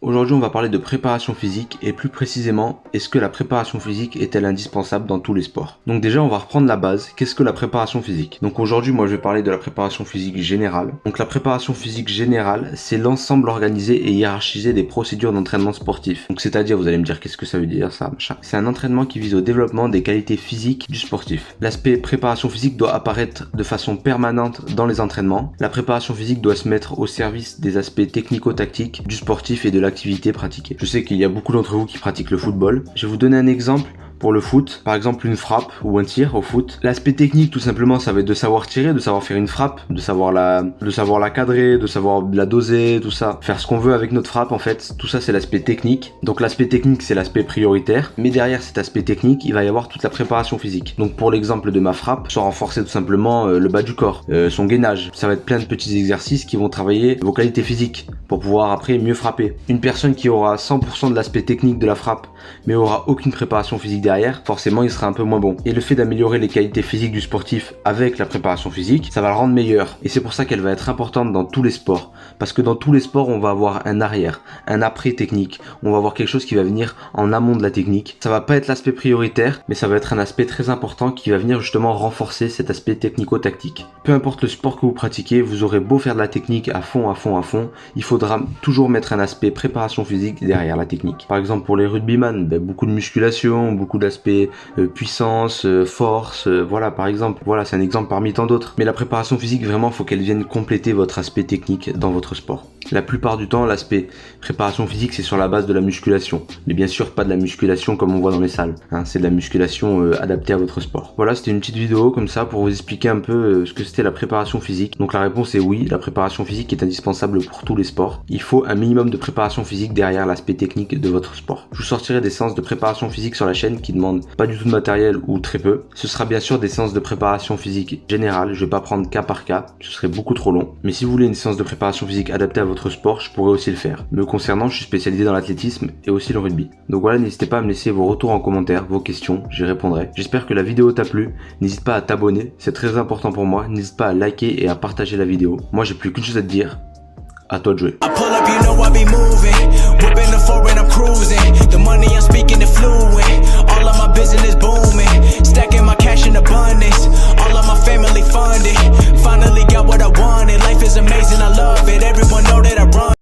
Aujourd'hui, on va parler de préparation physique et plus précisément, est-ce que la préparation physique est-elle indispensable dans tous les sports? Donc déjà, on va reprendre la base. Qu'est-ce que la préparation physique? Donc aujourd'hui, moi, je vais parler de la préparation physique générale. Donc la préparation physique générale, c'est l'ensemble organisé et hiérarchisé des procédures d'entraînement sportif. Donc c'est-à-dire, vous allez me dire, qu'est-ce que ça veut dire ça, machin? C'est un entraînement qui vise au développement des qualités physiques du sportif. L'aspect préparation physique doit apparaître de façon permanente dans les entraînements. La préparation physique doit se mettre au service des aspects technico-tactiques du sportif et de l'activité pratiquée. Je sais qu'il y a beaucoup d'entre vous qui pratiquent le football. Je vais vous donner un exemple. Pour le foot, par exemple une frappe ou un tir au foot. L'aspect technique, tout simplement, ça va être de savoir tirer, de savoir faire une frappe, de savoir la cadrer, de savoir la doser, tout ça. Faire ce qu'on veut avec notre frappe, en fait. Tout ça, c'est l'aspect technique. Donc l'aspect technique, c'est l'aspect prioritaire. Mais derrière cet aspect technique, il va y avoir toute la préparation physique. Donc pour l'exemple de ma frappe, sans renforcer tout simplement le bas du corps, son gainage. Ça va être plein de petits exercices qui vont travailler vos qualités physiques pour pouvoir après mieux frapper. Une personne qui aura 100% de l'aspect technique de la frappe, mais aura aucune préparation physique derrière, forcément il sera un peu moins bon. Et le fait d'améliorer les qualités physiques du sportif avec la préparation physique, ça va le rendre meilleur. Et c'est pour ça qu'elle va être importante dans tous les sports. Parce que dans tous les sports, on va avoir un arrière, un après technique. On va avoir quelque chose qui va venir en amont de la technique. Ça va pas être l'aspect prioritaire, mais ça va être un aspect très important qui va venir justement renforcer cet aspect technico-tactique. Peu importe le sport que vous pratiquez, vous aurez beau faire de la technique à fond, il faudra toujours mettre un aspect préparation physique derrière la technique. Par exemple pour les rugbyman, beaucoup de musculation, beaucoup d'aspects puissance, force, voilà par exemple. Voilà, c'est un exemple parmi tant d'autres. Mais la préparation physique, vraiment, faut qu'elle vienne compléter votre aspect technique dans votre sport. La plupart du temps, l'aspect préparation physique, c'est sur la base de la musculation. Mais bien sûr, pas de la musculation comme on voit dans les salles. C'est de la musculation adaptée à votre sport. Voilà, c'était une petite vidéo comme ça pour vous expliquer un peu ce que c'était la préparation physique. Donc la réponse est oui, la préparation physique est indispensable pour tous les sports. Il faut un minimum de préparation physique derrière l'aspect technique de votre sport. Je vous sortirai des séances de préparation physique sur la chaîne qui demandent pas du tout de matériel ou très peu. Ce sera bien sûr des séances de préparation physique générale. Je vais pas prendre cas par cas, ce serait beaucoup trop long. Mais si vous voulez une séance de préparation physique adaptée à votre sport, je pourrais aussi le faire. Me concernant, je suis spécialisé dans l'athlétisme et aussi le rugby. Donc voilà, n'hésitez pas à me laisser vos retours en commentaire, vos questions, j'y répondrai. J'espère que la vidéo t'a plu. N'hésite pas à t'abonner, c'est très important pour moi. N'hésite pas à liker et à partager la vidéo. Moi, j'ai plus qu'une chose à te dire. À toi de jouer.